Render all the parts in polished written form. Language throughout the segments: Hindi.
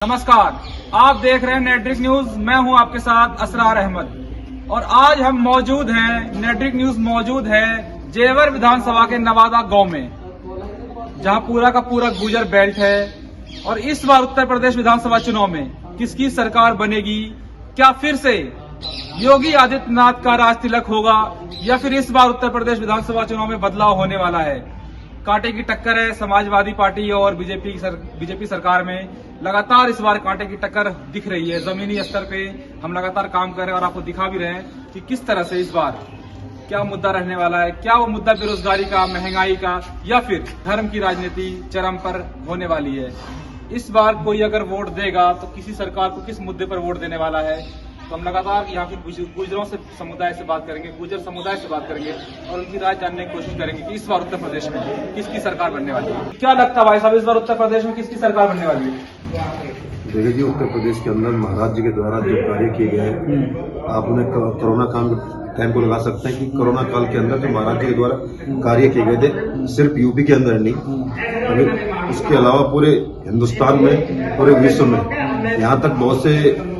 नमस्कार, आप देख रहे हैं नेटड्रिक न्यूज। मैं हूं आपके साथ असरार अहमद और आज हम मौजूद हैं, नेटड्रिक न्यूज मौजूद है जेवर विधानसभा के नवादा गांव में, जहां पूरा का पूरा गुर्जर बेल्ट है। और इस बार उत्तर प्रदेश विधानसभा चुनाव में किसकी सरकार बनेगी? क्या फिर से योगी आदित्यनाथ का राज तिलक होगा या फिर इस बार उत्तर प्रदेश विधानसभा चुनाव में बदलाव होने वाला है? कांटे की टक्कर है समाजवादी पार्टी और बीजेपी सरकार में। लगातार इस बार कांटे की टक्कर दिख रही है। जमीनी स्तर पे हम लगातार काम कर रहे हैं और आपको दिखा भी रहे हैं कि किस तरह से इस बार क्या मुद्दा रहने वाला है। क्या वो मुद्दा बेरोजगारी का, महंगाई का, या फिर धर्म की राजनीति चरम पर होने वाली है? इस बार कोई अगर वोट देगा तो किसी सरकार को किस मुद्दे पर वोट देने वाला है? तो हम लगातार यहाँ फिर गुर्जरों से समुदाय से बात करेंगे, गुर्जर समुदाय से बात करेंगे और उनकी राय जानने की कोशिश करेंगे कि इस बार उत्तर प्रदेश में किसकी सरकार बनने वाली है। क्या लगता है भाई साहब, इस बार उत्तर प्रदेश में किसकी सरकार बनने वाली है? देखिए जी, उत्तर प्रदेश के अंदर महाराज जी के द्वारा जो कार्य किए गए हैं, आप उन्हें कोरोना काल टाइम को लगा सकते हैं कि कोरोना काल के अंदर जो महाराज जी के द्वारा कार्य किए गए थे, सिर्फ यूपी के अंदर नहीं, अभी उसके अलावा पूरे हिंदुस्तान में, पूरे विश्व में, यहाँ तक बहुत से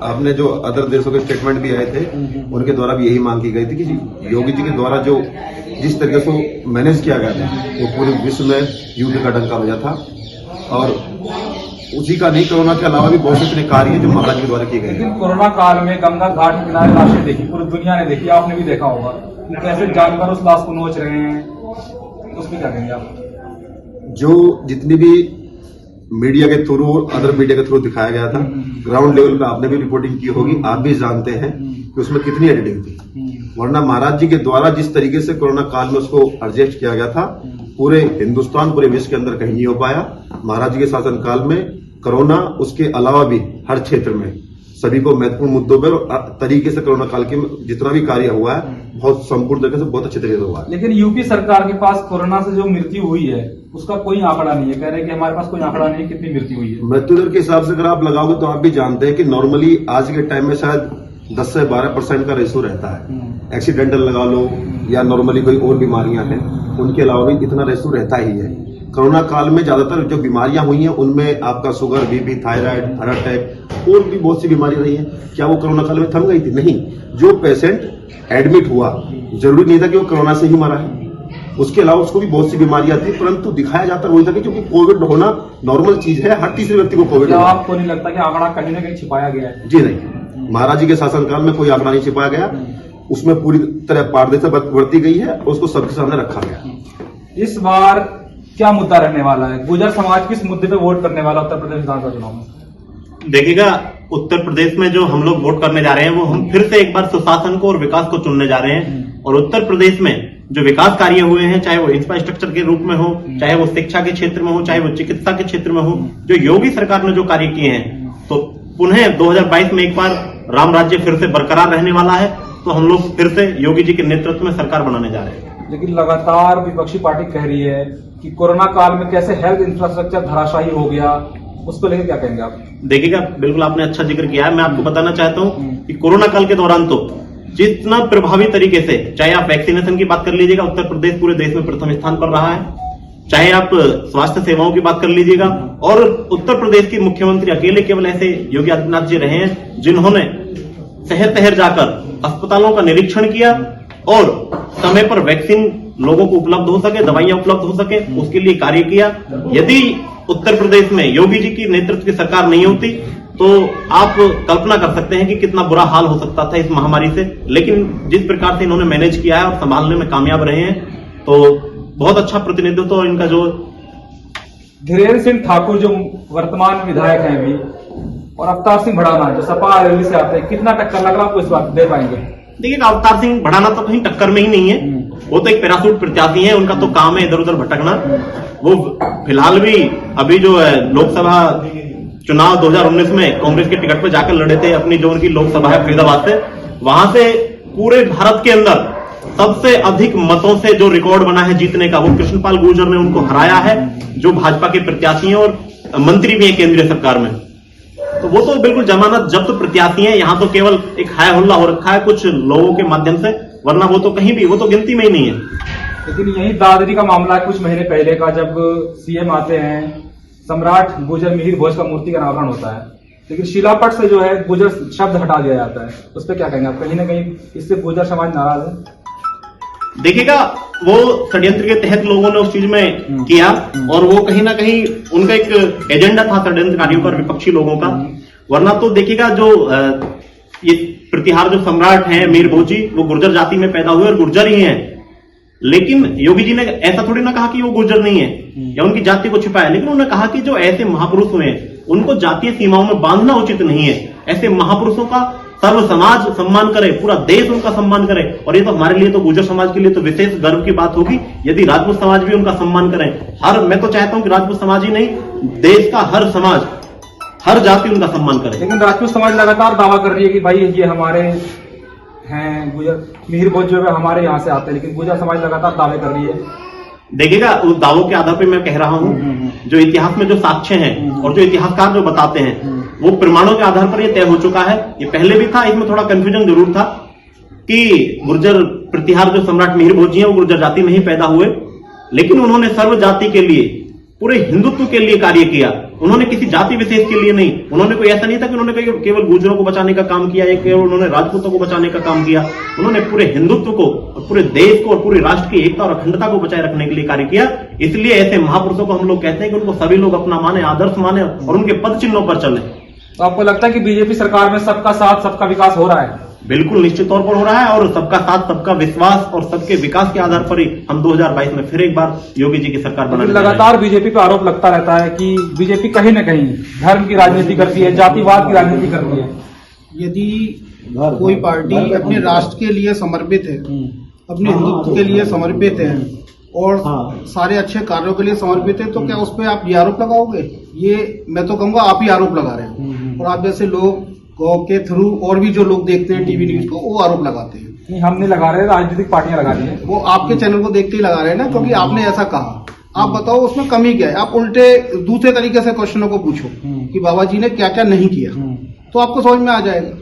आपने जो अदर देशों के स्टेटमेंट भी आए थे, उनके द्वारा भी यही मांग की गई थी कि योगी जी के द्वारा जो जिस तरीके से मैनेज किया गया था वो पूरे विश्व में युद्ध का डंका बजा था। और उसी का नहीं, कोरोना के अलावा भी बहुत से इतने कार्य जो महाराज के द्वारा किए गए। लेकिन कोरोना काल में गंगा घाट के किनारे लाशें देखी, पूरी दुनिया ने देखी, आपने भी देखा होगा कि कैसे जानवर उस लाश को नोच रहे हैं। उसमें क्या कहेंगे आप? जो जितनी भी मीडिया के थ्रू और अदर मीडिया के थ्रू दिखाया गया था, ग्राउंड लेवल पे आपने भी रिपोर्टिंग की होगी, आप भी जानते हैं कि उसमें कितनी एडिटिंग थी। वरना महाराज जी के द्वारा जिस तरीके से कोरोना काल में उसको एडजस्ट किया गया था, पूरे हिंदुस्तान, पूरे विश्व के अंदर कहीं नहीं हो पाया। महाराज जी के शासन काल में कोरोना, उसके अलावा भी हर क्षेत्र में सभी को महत्वपूर्ण मुद्दों पर तरीके से कोरोना काल के जितना भी कार्य हुआ है, बहुत संपूर्ण तरीके से, बहुत अच्छे तरीके से हुआ है। लेकिन यूपी सरकार के पास कोरोना से जो मृत्यु हुई है उसका कोई आंकड़ा नहीं है। कह रहे हैं कि हमारे पास कोई आंकड़ा नहीं है कितनी मृत्यु हुई है। मृत्यु दर के हिसाब से अगर आप लगाओगे तो आप भी जानते हैं कि नॉर्मली आज के टाइम में शायद 10 से 12% का रेशो रहता है। एक्सीडेंटल लगा लो या नॉर्मली कोई और बीमारियां हैं, उनके अलावा भी इतना रेशो रहता ही है। कोरोना काल में ज्यादातर जो बीमारियां हुई हैं उनमें आपका sugar, BP, thyroid, heart attack और भी बहुत सी बीमारियां रही हैं। क्या वो कोरोना काल में थम गई थी? नहीं। जो पेशेंट एडमिट हुआ, जरूरी नहीं था कि वो कोरोना से ही मरा है, उसके अलावा उसको भी बहुत सी बीमारियां थी, परंतु दिखाया जाता वही था कि क्योंकि कोविड होना नॉर्मल चीज है, हर तीसरे व्यक्ति को कोविड। आपको नहीं लगता कि आंकड़ा कहीं ना कहीं छिपाया गया है? जी नहीं, महाराज जी के शासनकाल में कोई आंकड़ा नहीं छिपाया गया, उसमें पूरी तरह पारदर्शिता बरती गई है और उसको सबके सामने रखा गया। इस बार क्या मुद्दा रहने वाला है? गुर्जर समाज किस मुद्दे पे वोट करने वाला उत्तर प्रदेश विधानसभा चुनाव में? देखिएगा, उत्तर प्रदेश में जो हम लोग वोट करने जा रहे हैं वो हम फिर से एक बार सुशासन को और विकास को चुनने जा रहे हैं। और उत्तर प्रदेश में जो विकास कार्य हुए हैं, चाहे वो इंफ्रास्ट्रक्चर के रूप में हो, चाहे वो शिक्षा के क्षेत्र में हो, चाहे वो चिकित्सा के क्षेत्र में हो, जो योगी सरकार ने जो कार्य किए हैं, तो पुनः 2022 में एक बार राम राज्य फिर से बरकरार रहने वाला है। तो हम लोग फिर से योगी जी के नेतृत्व में सरकार बनाने जा रहे हैं। लेकिन लगातार विपक्षी पार्टी कह रही है कि कोरोना काल में कैसे हेल्थ इंफ्रास्ट्रक्चर धराशायी हो गया, उसको लेकर क्या कहेंगे आप? देखिएगा, बिल्कुल आपने अच्छा जिक्र किया है। मैं आपको बताना चाहता हूं कि कोरोना काल के दौरान तो जितना प्रभावी तरीके से, चाहे आप वैक्सीनेशन की बात कर लीजिएगा, उत्तर प्रदेश पूरे देश में प्रथम स्थान पर रहा है, चाहे आप स्वास्थ्य सेवाओं की बात कर लीजिएगा, और उत्तर प्रदेश के मुख्यमंत्री अकेले केवल ऐसे योगी आदित्यनाथ जी रहे हैं जिन्होंने शहर शहर जाकर अस्पतालों का निरीक्षण किया और समय पर वैक्सीन लोगों को उपलब्ध हो सके, दवाइयां उपलब्ध हो सके, उसके लिए कार्य किया। यदि उत्तर प्रदेश में योगी जी की नेतृत्व की सरकार नहीं होती तो आप कल्पना कर सकते हैं कि कितना बुरा हाल हो सकता था इस महामारी से। लेकिन जिस प्रकार से इन्होंने मैनेज किया है और संभालने में कामयाब रहे हैं, तो बहुत अच्छा प्रतिनिधित्व। और इनका जो धीरेन्द्र सिंह ठाकुर जो वर्तमान विधायक हैं अभी, और अवतार सिंह भड़ाना जो सपा रैली से आते हैं, कितना टक्कर लग रहा है आपको इस बात दे पाएंगे? देखिए, अवतार सिंह भड़ाना तो कहीं टक्कर में ही नहीं है, वो तो एक पैराशूट प्रत्याशी है, उनका तो काम है इधर उधर भटकना। वो फिलहाल भी अभी जो है लोकसभा चुनाव 2019 में कांग्रेस के टिकट पर जाकर लड़े थे, अपनी जो उनकी लोकसभा है फरीदाबाद से, वहां से पूरे भारत के अंदर सबसे अधिक मतों से जो रिकॉर्ड बना है जीतने का, वो कृष्णपाल गुर्जर ने उनको हराया है, जो भाजपा के प्रत्याशी हैं और मंत्री भी हैं केंद्रीय सरकार में। तो वो तो बिल्कुल जमानत जब्त प्रत्याशी हैं। यहाँ तो केवल एक हाय हुल्ला हो रखा है कुछ लोगों के माध्यम से, वरना वो तो कहीं भी, वो तो गिनती में ही नहीं है। लेकिन यही दादरी का मामला है कुछ महीने पहले का, जब सीएम आते हैं, सम्राट गुर्जर मिहिर भोज का मूर्ति का अनावरण होता है, लेकिन शिलापट से जो है गुर्जर शब्द हटा दिया जाता है, उस पर क्या कहेंगे आप? कहीं ना कहीं इससे गुर्जर समाज नाराज है। देखिएगा, वो षड्यंत्र के तहत लोगों ने उस चीज में किया और वो कहीं ना कहीं उनका एक एजेंडा था षड्यंत्रकारियों का, विपक्षी लोगों का। वरना तो देखिएगा, जो ये प्रतिहार जो सम्राट हैं मीर भोजी, वो गुर्जर जाति में पैदा हुए और गुर्जर ही हैं। लेकिन योगी जी ने ऐसा थोड़ी ना कहा कि वो गुर्जर नहीं है या उनकी जाति को छिपाया, लेकिन उन्होंने कहा कि जो ऐसे महापुरुष हुए हैं उनको जातीय सीमाओं में बांधना उचित नहीं है। ऐसे महापुरुषों का सर्व समाज सम्मान करे, पूरा देश उनका सम्मान करे। और ये तो हमारे लिए, तो गुर्जर समाज के लिए तो विशेष गर्व की बात होगी यदि राजपूत समाज भी उनका सम्मान करें। मैं तो चाहता हूं कि राजपूत समाज ही नहीं, देश का हर समाज, हर जाति उनका सम्मान करे। लेकिन राजपूत समाज लगातार दावा कर रही है कि भाई ये हमारे हैं गुर्जर, मिहिर भोज जो है हमारे यहाँ से आते हैं, लेकिन गुर्जर समाज लगातार दावे कर रही है। देखिएगा, उस दावों के आधार पर मैं कह रहा हूं, जो इतिहास में जो साक्ष्य हैं और जो इतिहासकार जो बताते हैं, वो प्रमाणों के आधार पर ये तय हो चुका है। ये पहले भी था, इसमें थोड़ा कंफ्यूजन जरूर था कि गुर्जर प्रतिहार जो सम्राट मिहिर भोज जी हैं वो गुर्जर जाति में ही पैदा हुए, लेकिन उन्होंने सर्व जाति के लिए, पूरे हिंदुत्व के लिए कार्य किया। उन्होंने किसी जाति विशेष के लिए नहीं, उन्होंने कोई ऐसा नहीं था कि उन्होंने केवल गुर्जरों को बचाने का काम किया या केवल उन्होंने राजपूतों को बचाने का काम किया। उन्होंने पूरे हिंदुत्व को और पूरे देश को और पूरे राष्ट्र की एकता और अखंडता को बचाए रखने के लिए कार्य किया। इसलिए ऐसे महापुरुषों को हम लोग कहते हैं कि उनको सभी लोग अपना माने, आदर्श माने और उनके पद चिन्हों पर चले। तो आपको लगता है कि बीजेपी सरकार में सबका साथ सबका विकास हो रहा है? बिल्कुल निश्चित तौर पर हो रहा है, और सबका साथ सबका विश्वास और सबके विकास के आधार पर ही हम 2022 में फिर एक बार योगी जी की सरकार बनाने लगातार बीजेपी पर आरोप लगता रहता है कि बीजेपी कहीं न कहीं धर्म की राजनीति करती है, जातिवाद की राजनीति करती है। यदि कोई पार्टी अपने राष्ट्र के लिए समर्पित है, अपने हिंदुत्व के लिए समर्पित है और सारे अच्छे कार्यों के लिए समर्पित है, तो क्या उस पर आप ये आरोप लगाओगे? ये मैं तो कहूंगा आप ही आरोप लगा रहे हैं, और आप जैसे लोग के थ्रू और भी जो लोग देखते हैं टीवी न्यूज को, वो आरोप लगाते हैं। नहीं, हम नहीं लगा रहे, राजनीतिक पार्टियां लगा रही हैं। वो आपके चैनल को देख के ही लगा रहे हैं ना, क्योंकि आपने ऐसा कहा। आप बताओ उसमें कमी क्या है? आप उल्टे दूसरे तरीके से क्वेश्चनों को पूछो कि बाबा जी ने क्या क्या नहीं किया, तो आपको समझ में आ जाएगा।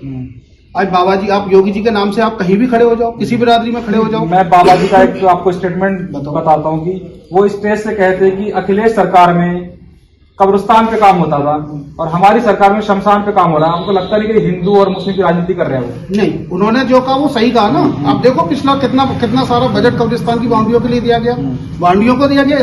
आज बाबा जी, आप योगी जी के नाम से आप कहीं भी खड़े हो जाओ, किसी बिरादरी में खड़े हो जाओ। मैं बाबा जी का एक आपको स्टेटमेंट बताता हूँ कि वो स्टेज से कहते हैं कि अखिलेश सरकार में कब्रिस्तान पे काम होता था और हमारी सरकार में शमशान पे काम हो रहा है। आपको लगता नहीं कि हिंदू और मुस्लिम की राजनीति कर रहे हैं वो? नहीं, उन्होंने जो कहा वो सही कहा ना। आप देखो पिछला कितना सारा बजट कब्रिस्तान की बाउंड्रियों के लिए दिया गया, बाउंड्रियों को दिया गया।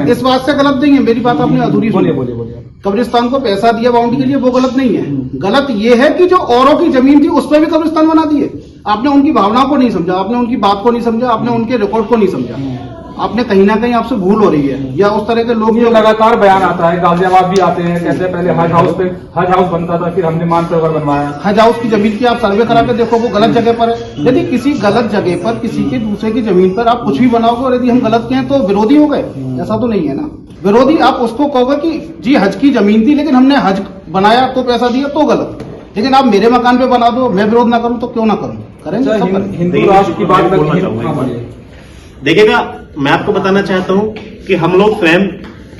इस बात से गलत नहीं है, मेरी बात आपने अधूरी सुनी। बोलिए। कब्रिस्तान को पैसा दिया बाउंड्री के लिए, वो गलत नहीं है। गलत ये है कि जो औरों की जमीन थी उस पर भी कब्रिस्तान बना दिए। आपने उनकी भावनाओं को नहीं समझा, आपने उनकी बात को नहीं समझा, आपने उनके रिकॉर्ड को नहीं समझा। आपने कहीं ना कहीं आपसे भूल हो रही है, या उस तरह के लोग जो लगातार बयान आता है, गाजियाबाद भी आते हैं, कहते हैं पहले हज हाउस बनता था, फिर हमने मानसरोवर बनवाया। हज हाउस की जमीन की आप सर्वे करा के देखो, वो गलत जगह पर है। यदि किसी गलत जगह पर किसी के दूसरे की जमीन पर आप कुछ भी बनाओगे और यदि हम गलत कहें तो विरोधी हो गए, ऐसा तो नहीं है ना। विरोधी आप उसको कहोगे कि जी हज की जमीन थी लेकिन हमने हज बनाया तो पैसा दिया, तो गलत। लेकिन आप मेरे मकान पे बना दो, मैं विरोध ना करूं तो क्यों ना करूं, करेंगे। हिंदू राष्ट्र की बात देखिएगा, मैं आपको बताना चाहता हूं कि हम लोग स्वयं,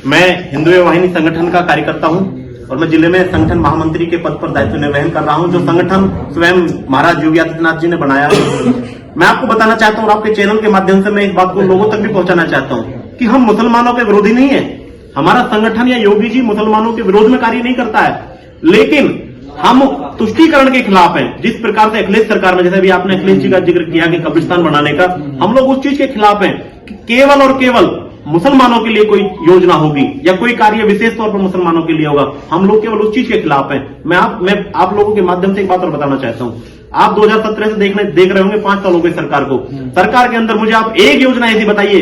मैं हिंदू वाहिनी संगठन का कार्यकर्ता हूं और मैं जिले में संगठन महामंत्री के पद पर दायित्व निर्वहन कर रहा हूं, जो संगठन स्वयं महाराज योगी आदित्यनाथ जी ने बनाया। मैं आपको बताना चाहता हूं और आपके चैनल के माध्यम से मैं इस बात को लोगों तक भी पहुंचाना चाहता हूं कि हम मुसलमानों के विरोधी नहीं है। हमारा संगठन या योगी जी मुसलमानों के विरोध में कार्य नहीं करता है, लेकिन हम तुष्टीकरण के खिलाफ हैं। जिस प्रकार से अखिलेश सरकार में, जैसे भी आपने अखिलेश जी का जिक्र किया कि कब्रिस्तान बनाने का, हम लोग उस चीज के खिलाफ हैं कि केवल और केवल मुसलमानों के लिए कोई योजना होगी या कोई कार्य विशेष तौर पर मुसलमानों के लिए होगा, हम लोग केवल उस चीज के खिलाफ हैं। मैं आप लोगों के माध्यम से एक बात और बताना चाहता हूं। आप 2017 से देख रहे होंगे 5 साल हो गए सरकार को। सरकार के अंदर मुझे आप एक योजना ऐसी बताइए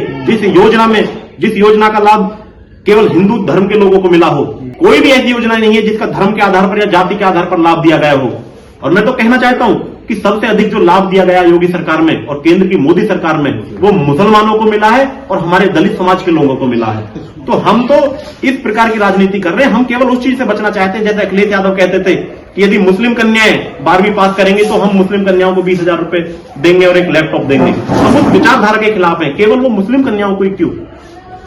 जिस योजना का लाभ केवल हिंदू धर्म के लोगों को मिला हो। कोई भी ऐसी योजना नहीं है जिसका धर्म के आधार पर या जाति के आधार पर लाभ दिया गया हो। और मैं तो कहना चाहता हूं कि सबसे अधिक जो लाभ दिया गया योगी सरकार में और केंद्र की मोदी सरकार में, वो मुसलमानों को मिला है और हमारे दलित समाज के लोगों को मिला है। तो हम तो इस प्रकार की राजनीति कर रहे हैं। हम केवल उस चीज से बचना चाहते हैं, जैसे अखिलेश यादव कहते थे कि यदि मुस्लिम कन्याएं 12वीं पास करेंगे तो हम मुस्लिम कन्याओं को 20,000 रुपए देंगे और एक लैपटॉप देंगे। हम उस विचारधारा के खिलाफ हैं। केवल वो मुस्लिम कन्याओं को ही क्यों?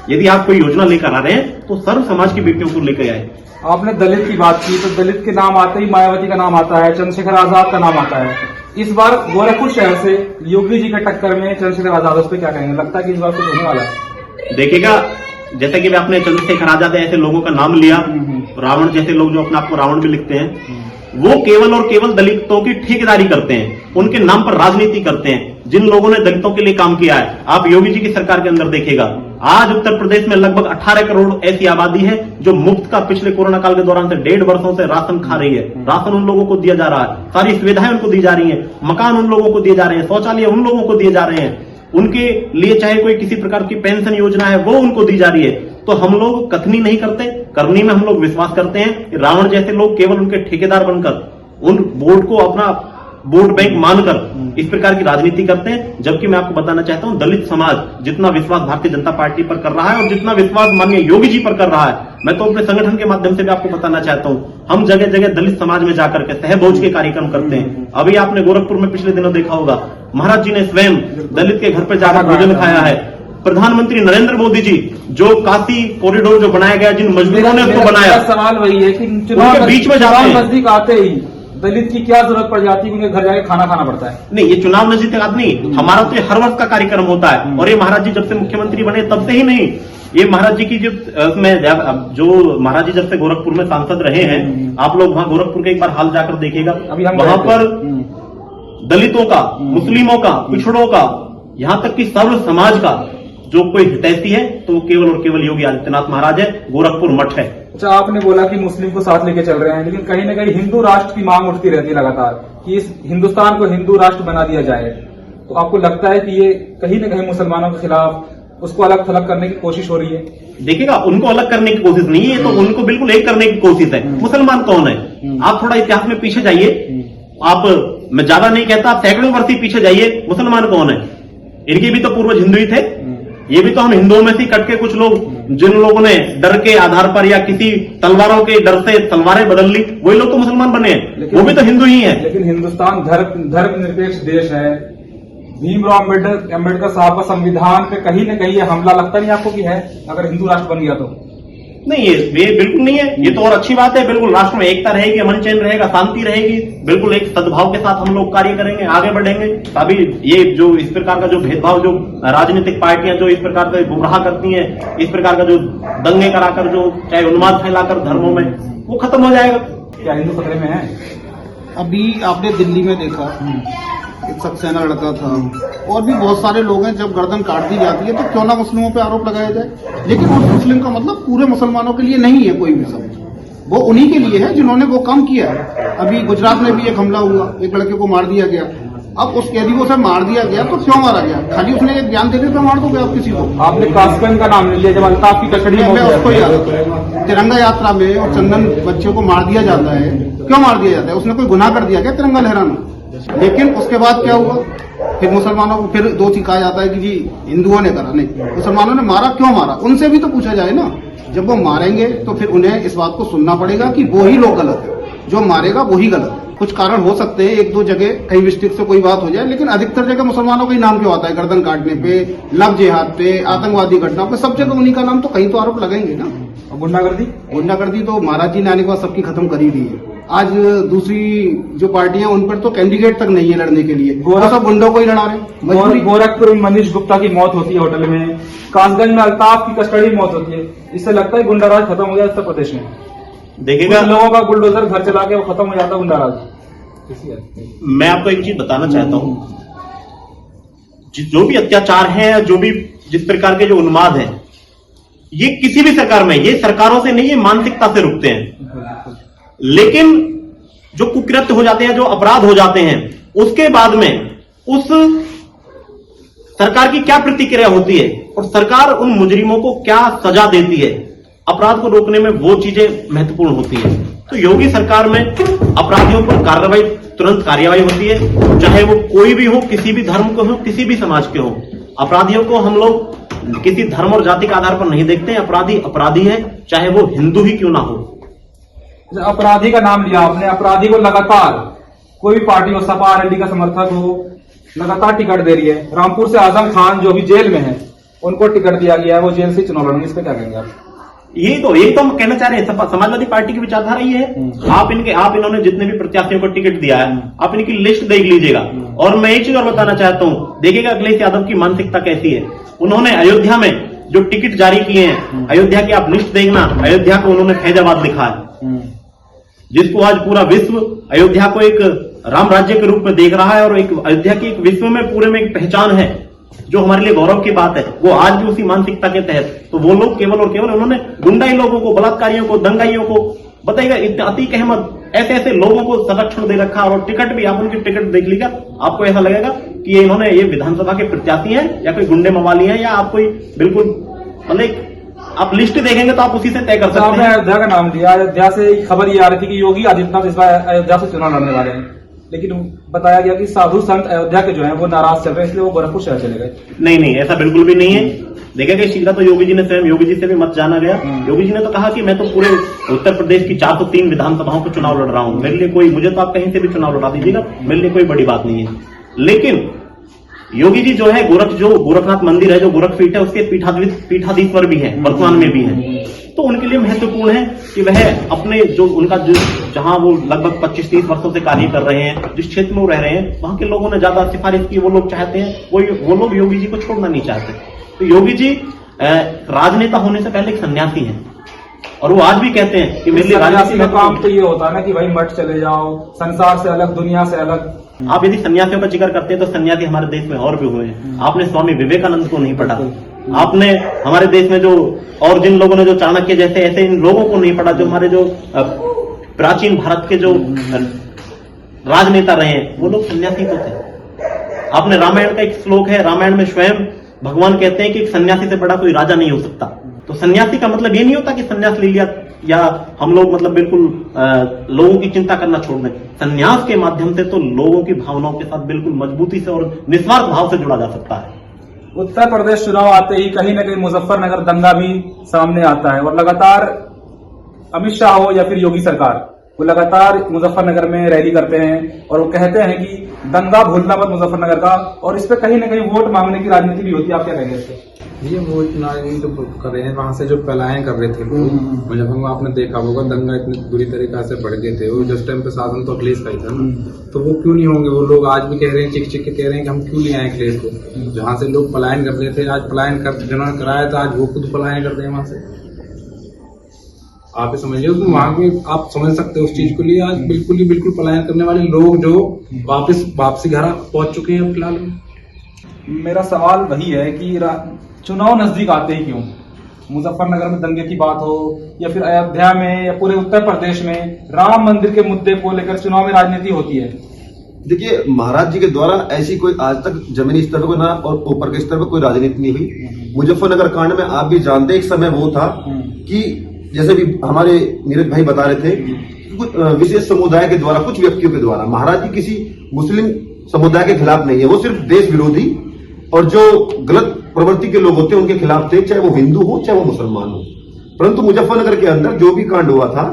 यदि आप कोई योजना लेकर आ रहे हैं तो सर्व समाज की बेटियों को लेकर आए। आपने दलित की बात की, तो दलित के नाम आते ही मायावती का नाम आता है, चंद्रशेखर आजाद का नाम आता है। इस बार गोरखपुर शहर से योगी जी के टक्कर में चंद्रशेखर आजाद, उस पर क्या कहेंगे? लगता है कि इस बार कुछ होने वाला है? देखिएगा, जैसे कि आपने चंद्रशेखर आजाद ऐसे लोगों का नाम लिया, रावण जैसे लोग जो अपने आप को रावण भी लिखते हैं, वो केवल और केवल दलितों की ठेकेदारी करते हैं, उनके नाम पर राजनीति करते हैं। जिन लोगों ने दलितों के लिए काम किया है, आप योगी जी की सरकार के अंदर देखिएगा, आज उत्तर प्रदेश में लगभग 18 करोड़ ऐसी आबादी है जो मुफ्त का पिछले कोरोना काल के दौरान से 1.5 वर्षों से राशन खा रही है। राशन उन लोगों को दिया जा रहा है, सारी सुविधाएं उनको दी जा रही है, मकान उन लोगों को दिए जा रहे हैं, शौचालय उन लोगों को दिए जा रहे हैं, उनके लिए चाहे कोई किसी प्रकार की पेंशन योजना है वो उनको दी जा रही है। तो हम लोग कथनी नहीं करते, करनी में हम लोग विश्वास करते हैं कि रावण जैसे लोग केवल उनके ठेकेदार बनकर उन वोट को अपना वोट बैंक मानकर इस प्रकार की राजनीति करते हैं। जबकि मैं आपको बताना चाहता हूं, दलित समाज जितना विश्वास भारतीय जनता पार्टी पर कर रहा है और जितना विश्वास माननीय योगी जी पर कर रहा है, मैं तो अपने संगठन के माध्यम से भी आपको बताना चाहता हूं, हम जगह जगह दलित समाज में जाकर के सहभोज के कार्यक्रम करते हैं। अभी आपने गोरखपुर में पिछले दिनों देखा होगा, महाराज जी ने स्वयं दलित के घर पर जाकर भोजन खाया है। प्रधानमंत्री नरेंद्र मोदी जी जो काशी कॉरिडोर जो बनाया गया, जिन मजदूरों ने उसको बनाया, सवाल वही है कि उनके बीच में जाते हैं, नजदीक आते ही दलित की क्या जरूरत पड़ जाती है, उनके घर जाके खाना खाना पड़ता है। नहीं, ये चुनाव नजदीक तक नहीं, हमारा तो ये हर वर्ष का कार्यक्रम होता है। और ये महाराज जी जब से मुख्यमंत्री बने तब से ही नहीं, ये महाराज जी की जो महाराज जी जब से गोरखपुर में सांसद रहे हैं, आप लोग वहां गोरखपुर के एक बार हाल जाकर देखिएगा, वहां पर दलितों का, मुस्लिमों का, पिछड़ों का, यहां तक कि सर्व समाज का जो कोई हितैषी है तो वो केवल और केवल योगी आदित्यनाथ महाराज है, गोरखपुर मठ है। अच्छा, आपने बोला कि मुस्लिम को साथ लेके चल रहे हैं, लेकिन कहीं न कहीं हिंदू राष्ट्र की मांग उठती रहती है लगातार कि इस हिंदुस्तान को हिंदू राष्ट्र बना दिया जाए। तो आपको लगता है कि ये कहीं न कहीं मुसलमानों के खिलाफ उसको अलग थलग करने की कोशिश हो रही है? देखिएगा, उनको अलग करने की कोशिश नहीं है, तो उनको बिल्कुल एक करने की कोशिश है। मुसलमान कौन है? आप थोड़ा इतिहास में पीछे जाइए, आप, मैं ज्यादा नहीं कहता, आप सैकड़ों वर्ष पीछे जाइए, मुसलमान कौन है? इनके भी तो पूर्वज हिंदू ही थे। ये भी तो हम हिंदुओं में से कट के कुछ लोग, जिन लोगों ने डर के आधार पर या किसी तलवारों के डर से तलवारें बदल ली, वही लोग तो मुसलमान बने हैं, वो भी तो हिंदू ही हैं। लेकिन हिंदुस्तान धर्मनिरपेक्ष देश है। भीमराव अम्बेडकर साहब का संविधान पे कहीं न कहीं ये हमला लगता नहीं आपको कि है, अगर हिंदू राष्ट्र बन गया तो? नहीं, ये बिल्कुल नहीं है, ये तो और अच्छी बात है। बिल्कुल राष्ट्र में एकता रहेगी, अमन चैन रहेगा, शांति रहेगी, बिल्कुल एक सद्भाव के साथ हम लोग कार्य करेंगे, आगे बढ़ेंगे। अभी ये जो इस प्रकार का जो भेदभाव, जो राजनीतिक पार्टियां जो इस प्रकार से गुमराह करती हैं, इस प्रकार का जो दंगे कराकर, जो चाहे उन्माद फैलाकर धर्मों में, वो खत्म हो जाएगा। क्या हिंदू खतरे में है? अभी आपने दिल्ली में देखा, एक सक्सेना लड़का था, और भी बहुत सारे लोग हैं, जब गर्दन काट दी जाती है तो क्यों ना मुस्लिमों पे आरोप लगाया जाए। लेकिन उस मुस्लिम का मतलब पूरे मुसलमानों के लिए नहीं है कोई भी शब्द, वो उन्हीं के लिए है जिन्होंने वो काम किया है। अभी गुजरात में भी एक हमला हुआ, एक लड़के को मार दिया गया। अब उस यदि वो उसे मार दिया गया तो क्यों मारा गया? खाली उसने एक बयान देने पर मार दोगे आप किसी को? आपने कासगंज का नाम ले लिया, जब अल्ताफ की कस्टडी में उसको याद, तिरंगा यात्रा में और चंदन बच्चे को मार दिया जाता है, क्यों मार दिया जाता है? उसने कोई गुनाह कर दिया क्या तिरंगा लहराना? लेकिन उसके बाद क्या हुआ? फिर मुसलमानों को फिर दो चीज कहा जाता है कि जी हिंदुओं ने करा, नहीं, मुसलमानों ने मारा, क्यों मारा? उनसे भी तो पूछा जाए ना। जब वो मारेंगे तो फिर उन्हें इस बात को सुनना पड़ेगा कि वो ही लोग गलत है, जो मारेगा वही गलत है। कुछ कारण हो सकते हैं, एक दो जगह कहीं डिस्ट्रिक्ट से कोई बात हो जाए, लेकिन अधिकतर जगह मुसलमानों का ही नाम क्यों आता है? गर्दन काटने पे, लव जिहाद पे, आतंकवादी घटनाओं पे, सब जगह उन्हीं का नाम, तो कहीं तो आरोप लगेंगे ना। और गुंडागर्दी तो महाराज जी ने आने के बाद सबकी खत्म कर ही दी है। आज दूसरी जो पार्टियां, उन पर तो कैंडिडेट तक नहीं है लड़ने के लिए, वो सब गुंडों को ही लड़ा रहे। गोरखपुर में मनीष गुप्ता की मौत होती है होटल में, कासगंज में अल्ताफ की कस्टडी में मौत होती है। इससे लगता है गुंडाराज खत्म हो गया उत्तर प्रदेश में। देखिएगा, लोगों का बुलडोजर घर चला के वो खत्म हो जाता है गुंडाराज। मैं आपको एक चीज बताना चाहता हूं, जो भी अत्याचार है, जो भी जिस प्रकार के जो उन्माद है, ये किसी भी सरकार में, ये सरकारों से नहीं, ये मानसिकता से रुकते हैं। लेकिन जो कुकृत्य हो जाते हैं, जो अपराध हो जाते हैं, उसके बाद में उस सरकार की क्या प्रतिक्रिया होती है और सरकार उन मुजरिमों को क्या सजा देती है, अपराध को रोकने में वो चीजें महत्वपूर्ण होती है। तो योगी सरकार में अपराधियों पर कार्रवाई, तुरंत कार्यवाही होती है, चाहे वो कोई भी हो, किसी भी धर्म के हो, किसी भी समाज के हो। अपराधियों को हम लोग किसी धर्म और जाति के आधार पर नहीं देखते हैं। अपराधी अपराधी है, चाहे वो हिंदू ही क्यों ना हो। अपराधी का नाम लिया आपने, अपराधी को लगातार कोई भी पार्टी हो, सपा आरएलडी का समर्थक हो, लगातार टिकट दे रही है। रामपुर से आजम खान जो भी जेल में है, उनको टिकट दिया गया है, वो जेल से चुनाव लड़ेंगे। इस पर क्या कहेंगे आप? यही तो हम कहना चाह रहे हैं, समाजवादी पार्टी की विचारधारा ये है। आप इन्होंने जितने भी प्रत्याशियों को टिकट दिया है, आप इनकी लिस्ट देख लीजिएगा। और मैं एक चीज और बताना चाहता हूं, देखिएगा अखिलेश यादव की मानसिकता कैसी है। उन्होंने अयोध्या में जो टिकट जारी किए हैं अयोध्या की, आप लिस्ट देखना, अयोध्या को उन्होंने फैजाबाद लिखा है, जिसको आज पूरा विश्व अयोध्या को एक राम राज्य के रूप में देख रहा है और एक अयोध्या की एक विश्व में पूरे में एक पहचान है, जो हमारे लिए गौरव की बात है। वो आज भी उसी मानसिकता के तहत, तो वो लोग केवल और केवल उन्होंने गुंडाई लोगों को, बलात्कारियों को, दंगाइयों को, बताइएगा इतने अतीक अहमद, ऐसे ऐसे लोगों को संरक्षण दे रखा। और टिकट भी, आप उनकी टिकट देख लीजिएगा, आपको ऐसा लगेगा कि ये विधानसभा के प्रत्याशी हैं या कोई गुंडे मवाली हैं, या आप कोई बिल्कुल मतलब आप लिस्ट देखेंगे तो आप उसी से तय कर सकते आपने हैं। अयोध्या का नाम दिया, अयोध्या से खबर ये आ रही थी कि योगी आदित्यनाथ इस बार अयोध्या से चुनाव लड़ने वाले हैं, लेकिन बताया गया कि साधु संत अयोध्या के जो हैं वो नाराज चल रहे हैं, इसलिए वो गोरखपुर शहर चले गए। नहीं, ऐसा बिल्कुल भी नहीं है। देखेगा सीधा तो योगी जी ने स्वयं, योगी जी से भी मत जाना गया। योगी जी ने तो कहा कि मैं तो पूरे उत्तर प्रदेश की 403 विधानसभाओं को चुनाव लड़ रहा हूं, मेरे लिए कोई, मुझे तो आप कहीं से भी चुनाव लड़ा दीजिएगा, मेरे लिए कोई बड़ी बात नहीं है। लेकिन योगी जी जो है गोरखनाथ मंदिर है, जो गोरखपीठ है, उसके पीठाधीश्वर भी है, वर्तमान में भी है, तो उनके लिए महत्वपूर्ण है कि वह अपने जहां वो लगभग 25-30 वर्षों से कार्य कर रहे हैं, जिस क्षेत्र में वो रह रहे हैं, वहां के लोगों ने ज्यादा सिफारिश की, वो लोग चाहते हैं, वो लोग योगी जी को छोड़ना नहीं चाहते। तो योगी जी राजनेता होने से पहले एक सन्यासी हैं, और वो आज भी कहते हैं कि मेरे लिए राजनीति का काम तो ये होता है ना कि भाई मठ चले जाओ, संसार से अलग, दुनिया से अलग। आप यदि सन्यासियों का जिक्र करते हैं तो सन्यासी हमारे देश में और भी हुए हैं। आपने स्वामी विवेकानंद को नहीं पढ़ा, आपने हमारे देश में जो और जिन लोगों ने जो चाणक्य जैसे ऐसे इन लोगों को नहीं पढ़ा, जो हमारे जो प्राचीन भारत के जो राजनेता रहे हैं, वो लोग सन्यासी तो थे। आपने रामायण का एक श्लोक है, रामायण में स्वयं भगवान कहते हैं कि एक सन्यासी से बड़ा कोई राजा नहीं हो सकता। तो सन्यासी का मतलब ये नहीं होता कि सन्यास ले लिया या हम लोग मतलब बिल्कुल लोगों की चिंता करना छोड़ दें। सन्यास के माध्यम से तो लोगों की भावनाओं के साथ बिल्कुल मजबूती से और निस्वार्थ भाव से जुड़ा जा सकता है। उत्तर प्रदेश चुनाव आते ही कहीं न कहीं मुजफ्फरनगर दंगा भी सामने आता है, और लगातार अमित शाह हो या फिर योगी सरकार, वो लगातार मुजफ्फरनगर में रैली करते हैं और वो कहते हैं कि दंगा भूलना मत मुजफ्फरनगर का, और इस पे कहीं न कहीं वोट मांगने की राजनीति भी होती है। आप क्या कहेंगे इस पे? ये वो इतना जो कर रहे हैं, वहां से जो पलायन कर रहे थे लोग, मुजफ्फरनगर आपने देखा होगा, दंगा इतनी बुरी तरीका से बढ़ गए थे, वो जिस टाइम पे शासन तो अखिलेश का ही था ना, तो वो क्यों नहीं होंगे? वो लोग आज भी कह रहे हैं, चिक के कह रहे हैं कि हम क्यों ले आए अखिलेश को। जहाँ से लोग पलायन कर रहे थे, आज पलायन कर जिन्होंने कराया था, आज वो खुद पलायन कर रहे हैं वहां से। आप समझिए, वहां भी आप समझ सकते हो उस चीज को लिए। आज बिल्कुल पलायन करने वाले लोग जो वापसी घर पहुंच चुके हैं फिलहाल। मेरा सवाल वही है कि चुनाव नजदीक आते ही क्यों मुजफ्फरनगर में दंगे की बात हो, या फिर अयोध्या में, या पूरे उत्तर प्रदेश में राम मंदिर के मुद्दे को लेकर चुनाव में राजनीति होती है? देखिए, महाराज जी के द्वारा ऐसी कोई आज तक जमीनी स्तर पर ना और ऊपर के स्तर पर कोई राजनीति नहीं हुई। मुजफ्फरनगर कांड में आप भी जानते, एक समय वो था कि जैसे भी हमारे नीरज भाई बता रहे थे, कुछ विशेष समुदाय के द्वारा, कुछ व्यक्तियों के द्वारा, महाराज जी किसी मुस्लिम समुदाय के खिलाफ नहीं है, वो सिर्फ देश विरोधी और जो गलत प्रवृत्ति के लोग होते हैं उनके खिलाफ थे, चाहे वो हिंदू हो चाहे वो मुसलमान हो। परंतु मुजफ्फरनगर के अंदर जो भी कांड हुआ था,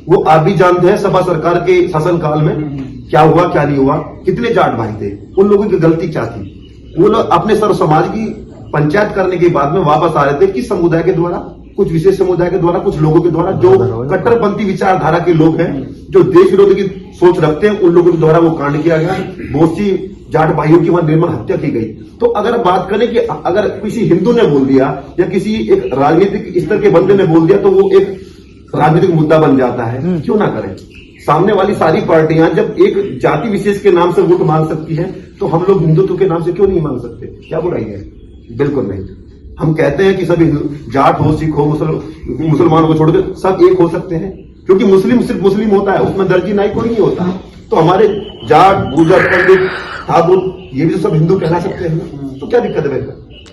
वो आप भी जानते हैं, सपा सरकार के शासनकाल में क्या हुआ क्या नहीं हुआ, कितने जाट भाई थे, उन लोगों की गलती क्या थी। वो लोग अपने सर्व समाज की पंचायत करने के बाद में वापस आ रहे थे, किस समुदाय के द्वारा, कुछ विशेष समुदाय के द्वारा, कुछ लोगों के द्वारा जो कट्टरपंथी विचारधारा के लोग हैं, जो देश विरोधी की सोच रखते हैं, उन लोगों के द्वारा वो कांड किया गया। बहुत सी जाट भाइयों की वहां निर्मम हत्या की गई। तो अगर बात करें कि अगर किसी हिंदू ने बोल दिया या किसी एक राजनीतिक स्तर के बंदे ने बोल दिया तो वो एक राजनीतिक मुद्दा बन जाता है, क्यों ना करें। सामने वाली सारी पार्टियां जब एक जाति विशेष के नाम से वोट मांग सकती हैं, तो हम लोग हिंदुत्व के नाम से क्यों नहीं मांग सकते? क्या बुराई है? बिल्कुल नहीं। हम कहते हैं कि सभी जाट हो, सिख हो, मुसलमान को छोड़कर सब एक हो सकते हैं, क्योंकि मुस्लिम सिर्फ मुस्लिम होता है, उसमें दर्जी नाई कोई नहीं होता। तो हमारे जाट, गुर्जर, पंडित, ठाकुर, ये भी तो सब हिंदू कहला सकते हैं, तो क्या दिक्कत है?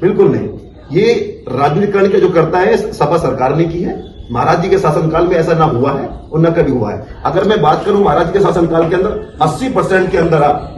बिल्कुल नहीं। ये राजनीतिकरण का जो करता है सपा सरकार ने की है। महाराज जी के शासनकाल में ऐसा ना हुआ है और न कभी हुआ है। अगर मैं बात करूं महाराज जी के शासनकाल के अंदर 80% के अंदर आप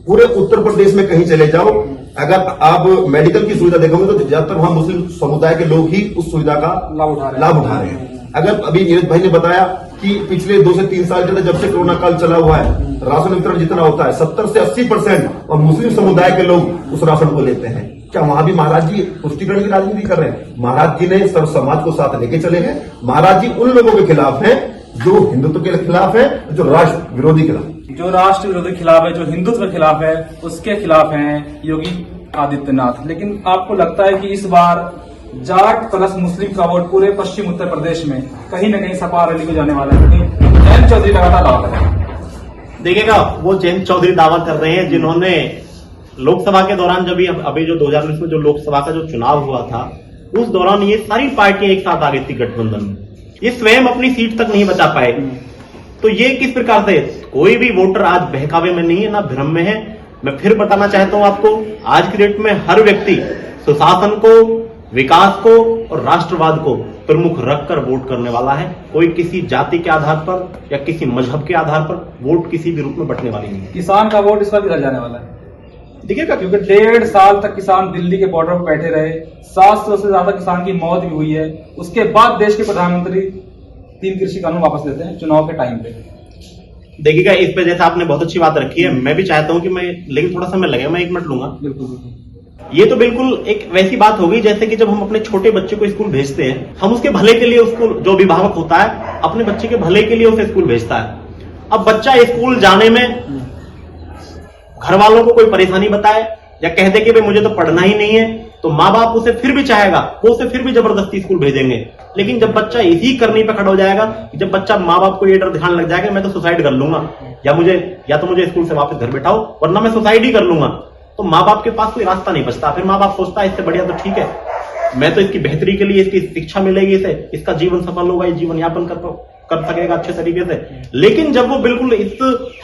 पूरे उत्तर प्रदेश में कहीं चले जाओ, अगर आप मेडिकल की सुविधा देखोगे तो ज्यादातर वहां मुस्लिम समुदाय के लोग ही उस सुविधा का लाभ उठा रहे हैं। अगर अभी नीरज भाई ने बताया कि पिछले 2 से 3 साल के अंदर जब से कोरोना काल चला हुआ है, राशन वितरण जितना होता है 70 से 80% और मुस्लिम समुदाय के लोग उस राशन को लेते हैं। क्या वहां भी महाराज जी पुष्टिकरण की राजनीति कर रहे हैं? महाराज जी ने सर्व समाज को साथ लेके चले हैं। महाराज जी उन लोगों के खिलाफ हैं जो हिंदुत्व के खिलाफ है, जो राष्ट्र विरोधी खिलाफ, जो राष्ट्र विरोधी खिलाफ है, जो हिंदुत्व के खिलाफ है, उसके खिलाफ हैं योगी आदित्यनाथ। लेकिन आपको लगता है कि इस बार जाट प्लस मुस्लिम का वोट पूरे पश्चिम उत्तर प्रदेश में कहीं न कहीं सपा रैली को जाने वाला है, क्योंकि जयंत चौधरी लगातार दावा कर रहे हैं। देखिएगा, वो जयंत चौधरी दावा कर रहे हैं जिन्होंने लोकसभा के दौरान जब अभी जो 2019 में जो लोकसभा का जो चुनाव हुआ था, उस दौरान ये सारी पार्टियां एक साथ आ गई थी गठबंधन में, ये स्वयं अपनी सीट तक नहीं बचा पाए। तो ये किस प्रकार से, कोई भी वोटर आज बहकावे में नहीं है, ना भ्रम में है। मैं फिर बताना चाहता हूं आपको, आज की डेट में हर व्यक्ति सुशासन को, विकास को और राष्ट्रवाद को प्रमुख रखकर वोट करने वाला है। कोई किसी जाति के आधार पर या किसी मजहब के आधार पर वोट किसी भी रूप में बंटने वाली नहीं है। किसान का वोट इस बार किधर जाने वाला है? देखिएगा, क्योंकि 1.5 साल तक किसान दिल्ली के बॉर्डर पर बैठे रहे, 700 से ज्यादा किसान की मौत भी हुई है। उसके बाद देश के प्रधानमंत्री 3 कृषि कानून वापस लेते हैं चुनाव के टाइम पे। देखिएगा, इस पे जैसे आपने बहुत अच्छी बात रखी है, मैं भी चाहता हूं कि लेकिन थोड़ा समय लगेगा, मैं 1 मिनट लूंगा। बिल्कुल। ये तो बिल्कुल एक वैसी बात हो गई जैसे कि जब हम अपने छोटे बच्चे को स्कूल भेजते हैं, हम उसके भले के लिए उसको, जो अभिभावक होता है अपने बच्चे के भले के लिए उसे स्कूल भेजता है। अब बच्चा स्कूल जाने में घर वालों को कोई परेशानी बताए या कह दे कि भाई मुझे तो पढ़ना ही नहीं है, तो माँ बाप उसे फिर भी चाहेगा, वो उसे फिर भी जबरदस्ती स्कूल भेजेंगे। लेकिन जब बच्चा इसी करने पे खड़ा हो जाएगा, जब बच्चा माँ बाप को ये डर ध्यान लग जाएगा मैं तो सुसाइड कर लूंगा, या तो मुझे स्कूल से वापस घर बैठाओ वरना मैं सुसाइड ही कर लूंगा, तो माँ बाप के पास कोई रास्ता नहीं बचता। फिर माँ बाप सोचता है इससे बढ़िया तो ठीक है, मैं तो इसकी बेहतरी के लिए, इसकी शिक्षा मिलेगी, इसे इसका जीवन सफल होगा, ये जीवन यापन कर सकेगा अच्छे तरीके से। लेकिन जब वो बिल्कुल इस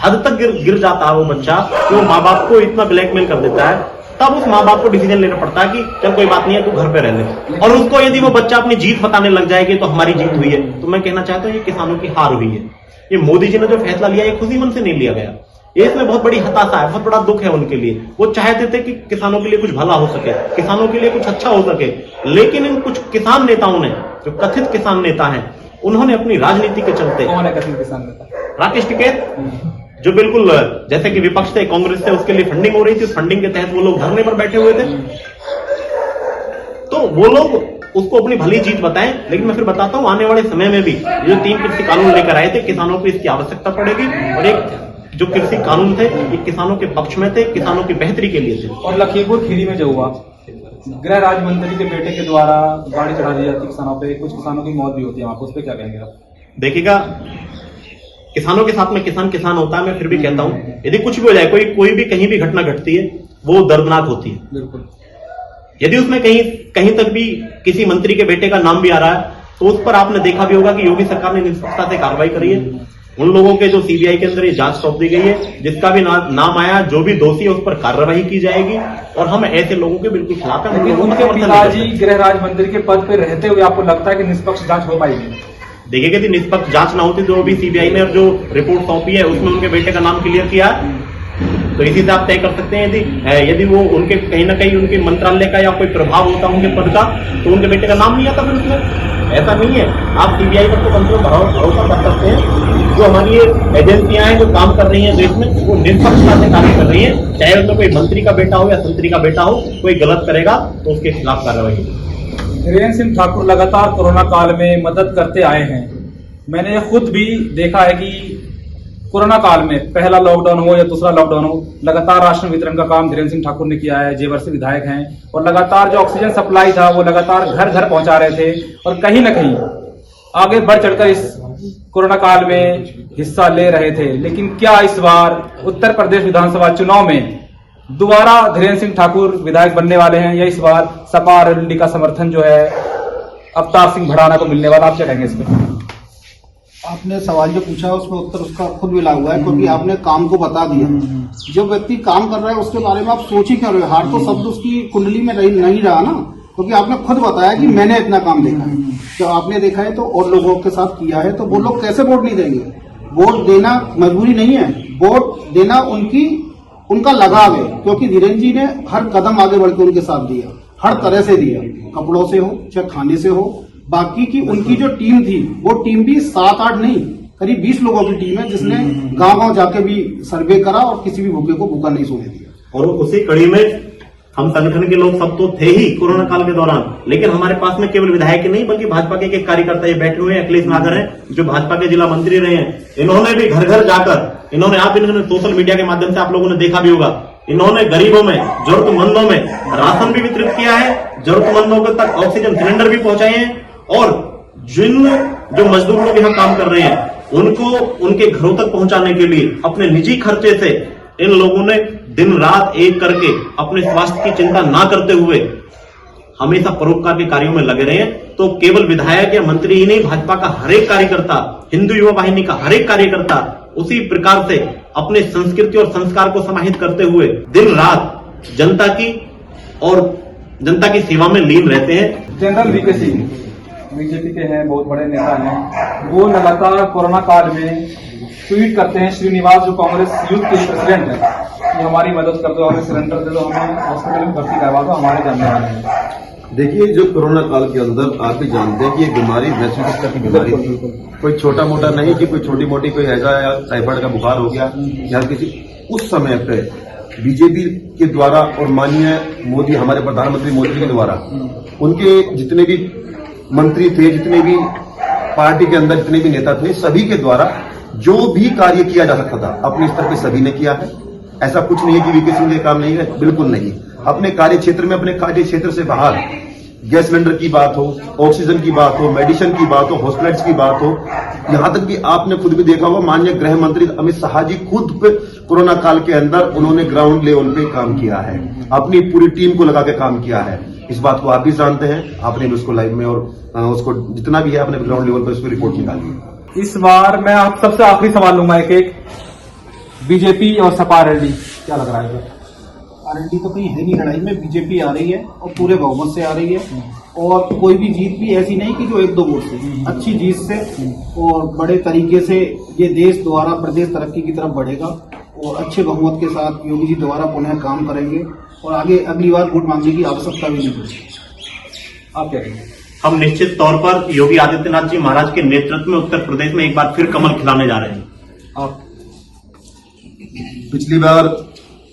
हद तक गिर जाता है वो बच्चा, तो माँ बाप को इतना ब्लैकमेल कर देता है, तब उस माँ बाप को डिसीजन लेना पड़ता है कि चल कोई बात नहीं है, तू घर पे रह ले। और उसको यदि वो बच्चा अपनी जीत बताने लग जाएगी तो हमारी जीत हुई है, तो मैं कहना चाहता हूँ ये किसानों की हार हुई है। ये मोदी जी ने जो फैसला लिया ये खुशी मन से नहीं लिया गया, ये इसमें बहुत बड़ी हताशा है, बहुत बड़ा दुख है उनके लिए। वो चाहते थे कि किसानों के लिए कुछ भला हो सके, किसानों के लिए कुछ अच्छा हो सके, लेकिन इन कुछ किसान नेताओं ने, जो कथित किसान नेता हैं, उन्होंने अपनी राजनीति के चलते, कौन है कथित किसान नेता? राकेश टिकैत, जो बिल्कुल जैसे कि विपक्ष थे, कांग्रेस से उसके लिए फंडिंग हो रही थी, उस फंडिंग के तहत वो लोग धरने पर बैठे हुए थे, तो वो लोग उसको अपनी भली जीत बताएं। लेकिन मैं फिर बताता हूं, आने वाले समय में भी ये जो 3 कृषि कानून लेकर आए थे, किसानों को इसकी आवश्यकता पड़ेगी, और एक जो कृषि कानून थे ये किसानों के पक्ष में थे, किसानों की बेहतरी के लिए थे। और लखीमपुर खीरी में जो हुआ, गृह राज्य मंत्री के बेटे के द्वारा गाड़ी चढ़ा दी जाती किसानों पे, कुछ किसानों की मौत भी होती है वहां पर, उस पर क्या कहेंगे आप? देखिएगा, किसानों के साथ में किसान होता है। मैं फिर भी कहता हूं, यदि कुछ भी हो जाए, कोई भी कहीं भी घटना घटती है, वो दर्दनाक होती है। बिल्कुल। यदि उसमें कहीं तक भी किसी मंत्री के बेटे का नाम भी आ रहा है, तो उस पर आपने देखा भी होगा कि योगी सरकार ने निष्पक्षता से कार्रवाई करी है। उन लोगों के जो सीबीआई के अंदर ये जांच सौंप दी गई है, जिसका भी नाम आया, जो भी दोषी है उस पर कार्रवाई की जाएगी, और हम ऐसे लोगों के बिल्कुल खिलाफ हैं। लेकिन उनके पिताजी गृह राज्य मंत्री के पद पर रहते हुए आपको लगता है कि निष्पक्ष जांच हो पाएगी? देखिए, यदि निष्पक्ष जांच ना होती तो अभी सीबीआई ने जो रिपोर्ट सौंपी है उसमें उनके बेटे का नाम क्लियर किया, तो इसी से आप तय कर सकते हैं यदि वो उनके कहीं ना कहीं उनके मंत्रालय का या कोई प्रभाव होता उनके पद का, तो उनके बेटे का नाम नहीं आता। फिर उसमें ऐसा नहीं है, आप सीबीआई पर तो कम से कम भरोसा कर सकते हैं। जो हमारी ये एजेंसियां हैं जो काम कर रही हैं देश में, वो निष्पक्षता से कार्य कर रही है। चाहे उसमें कोई मंत्री का बेटा हो या संतरी का बेटा हो, कोई गलत करेगा तो उसके खिलाफ कार्रवाई होगी। धीरेन्द्र सिंह ठाकुर लगातार कोरोना काल में मदद करते आए हैं। मैंने ये खुद भी देखा है कि कोरोना काल में, पहला लॉकडाउन हो या दूसरा लॉकडाउन हो, लगातार राशन वितरण का काम धीरेन्द्र सिंह ठाकुर ने किया है। जेवर से विधायक हैं, और लगातार जो ऑक्सीजन सप्लाई था वो लगातार घर घर पहुंचा रहे थे, और कहीं ना कहीं आगे बढ़ चढ़कर इस कोरोना काल में हिस्सा ले रहे थे। लेकिन क्या इस बार उत्तर प्रदेश विधानसभा चुनाव में दोबारा धीरेन्द्र सिंह ठाकुर विधायक बनने वाले हैं, या इस बार सपा रैली का समर्थन जो है अवतार सिंह भड़ाना को मिलने वाला? आप क्या कहेंगे इस पर? आपने सवाल जो पूछा उसमें उत्तर उसका खुद मिला हुआ है, क्योंकि आपने काम को बता दिया। जो व्यक्ति काम कर रहा है उसके बारे में आप सोच ही क्यों रहे हो? हार तो शब्द उसकी कुंडली में नहीं रहा ना, क्योंकि आपने खुद बताया कि मैंने इतना काम देखा है। तो आपने देखा है तो और लोगों के साथ किया है, तो वो लोग कैसे वोट नहीं देंगे? वोट देना मजबूरी नहीं है, वोट देना उनका लगाव है, क्योंकि धीरेन्द्र जी ने हर कदम आगे बढ़ के उनके साथ दिया, हर तरह से दिया, कपड़ों से हो चाहे खाने से हो। बाकी की उनकी जो टीम थी, वो टीम भी 7-8 नहीं, करीब 20 लोगों की टीम है, जिसने गांव-गांव जाके भी सर्वे करा और किसी भी भूखे को भूखा नहीं सोने दिया। और उसी कड़ी में हम संगठन के लोग सब तो थे ही कोरोना काल के दौरान, लेकिन हमारे पास में केवल विधायक ही नहीं बल्कि भाजपा के एक कार्यकर्ता ये बैठे हुए हैं, अखिलेश नागर हैं, जो भाजपा के जिला मंत्री रहे हैं। इन्होंने भी घर घर जाकर इन्होंने सोशल मीडिया के माध्यम से आप लोगों ने देखा भी होगा, इन्होंने गरीबों में, जरूरतमंदों में राशन भी वितरित किया है, जरूरतमंदों को तक ऑक्सीजन सिलेंडर भी पहुंचाए हैं और जो मजदूर लोग यहाँ काम कर रहे हैं उनको उनके घरों तक पहुंचाने के लिए अपने निजी खर्चे से इन लोगों ने दिन रात एक करके अपने स्वास्थ्य की चिंता ना करते हुए हमेशा परोपकार के कार्यों में लगे रहे हैं। तो केवल विधायक या मंत्री ही नहीं, भाजपा का हर एक कार्यकर्ता, हिंदू युवा वाहिनी का हर एक कार्यकर्ता उसी प्रकार से अपने संस्कृति और संस्कार को समाहित करते हुए दिन रात जनता की सेवा में लीन रहते हैं। जनरल वीके सिंह बीजेपी के हैं, बहुत बड़े नेता हैं। वो लगातार कोरोना काल में ट्वीट करते हैं, श्रीनिवास जो कांग्रेस यूथ के प्रेसिडेंट है, कि हमारी मदद कर दो, हमें सिलेंडर दे दो, हमें हॉस्पिटल में भर्ती करवा दो, हमारे जानने वाले हैं। देखिए, जो कोरोना काल के अंदर आप भी जानते हैं कि ये बीमारी वैश्विक स्तर की बीमारी थी, कोई छोटा मोटा नहीं कि कोई छोटी मोटी कोई ऐसा या टाइफाइड का बुखार हो गया या किसी। उस समय पे बीजेपी के द्वारा और माननीय मोदी, हमारे प्रधानमंत्री मोदी के द्वारा, उनके जितने भी मंत्री थे, जितने भी पार्टी के अंदर जितने भी नेता थे, सभी के द्वारा जो भी कार्य किया जा सकता था अपने स्तर पे सभी ने किया है। ऐसा कुछ नहीं है कि वीके सिंह के काम नहीं है, बिल्कुल नहीं। अपने कार्य क्षेत्र में, अपने कार्य क्षेत्र से बाहर गैस सिलेंडर की बात हो, ऑक्सीजन की बात हो, मेडिसिन की बात हो, हॉस्पिटल्स की बात हो, यहां तक कि आपने खुद भी देखा होगा, माननीय गृह मंत्री अमित शाह जी खुद पे कोरोना काल के अंदर उन्होंने ग्राउंड लेवल पे काम किया है, अपनी पूरी टीम को लगा के काम किया है। इस बात को आप भी जानते हैं, आपने भी उसको लाइव में और उसको जितना भी है अपने ग्राउंड लेवल पर उसकी रिपोर्ट निकाली। इस बार मैं आप सबसे आखिरी सवाल लूंगा, एक बीजेपी और सपा आरएलडी, क्या लग रहा है? आरएलडी तो कहीं है नहीं लड़ाई में, बीजेपी आ रही है और पूरे बहुमत से आ रही है, और कोई भी जीत भी ऐसी नहीं कि जो 1-2 वोट से, अच्छी जीत से और बड़े तरीके से ये देश द्वारा प्रदेश तरक्की की तरफ बढ़ेगा और अच्छे बहुमत के साथ योगी जी द्वारा पुनः काम करेंगे और आगे अगली बार वोट मांगने की आवश्यकता भी नहीं होगी। आप क्या कहेंगे? हम निश्चित तौर पर योगी आदित्यनाथ जी महाराज के नेतृत्व में उत्तर प्रदेश में एक बार फिर कमल खिलाने जा रहे हैं। आप पिछली बार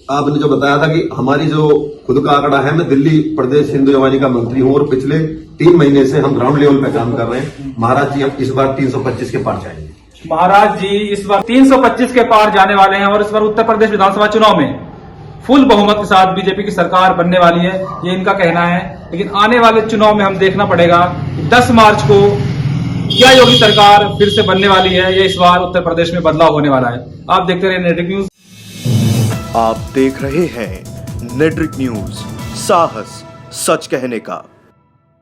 आपने जो बताया था कि हमारी जो खुद का आंकड़ा है, मैं दिल्ली प्रदेश हिंदू युवा का मंत्री हूं और पिछले 3 महीने से हम ग्राउंड लेवल पे काम कर रहे हैं। महाराज जी हम इस बार 325 के पार जाएंगे। महाराज जी इस बार 325 के पार जाने वाले हैं और इस बार उत्तर प्रदेश विधानसभा चुनाव में फुल बहुमत के साथ बीजेपी की सरकार बनने वाली है, ये इनका कहना है। लेकिन आने वाले चुनाव में हम देखना पड़ेगा 10 मार्च को क्या योगी सरकार फिर से बनने वाली है, ये इस बार उत्तर प्रदेश में बदलाव होने वाला है। आप देखते रहिए नेटवर्क न्यूज। आप देख रहे हैं नेटवर्क न्यूज, साहस सच कहने का।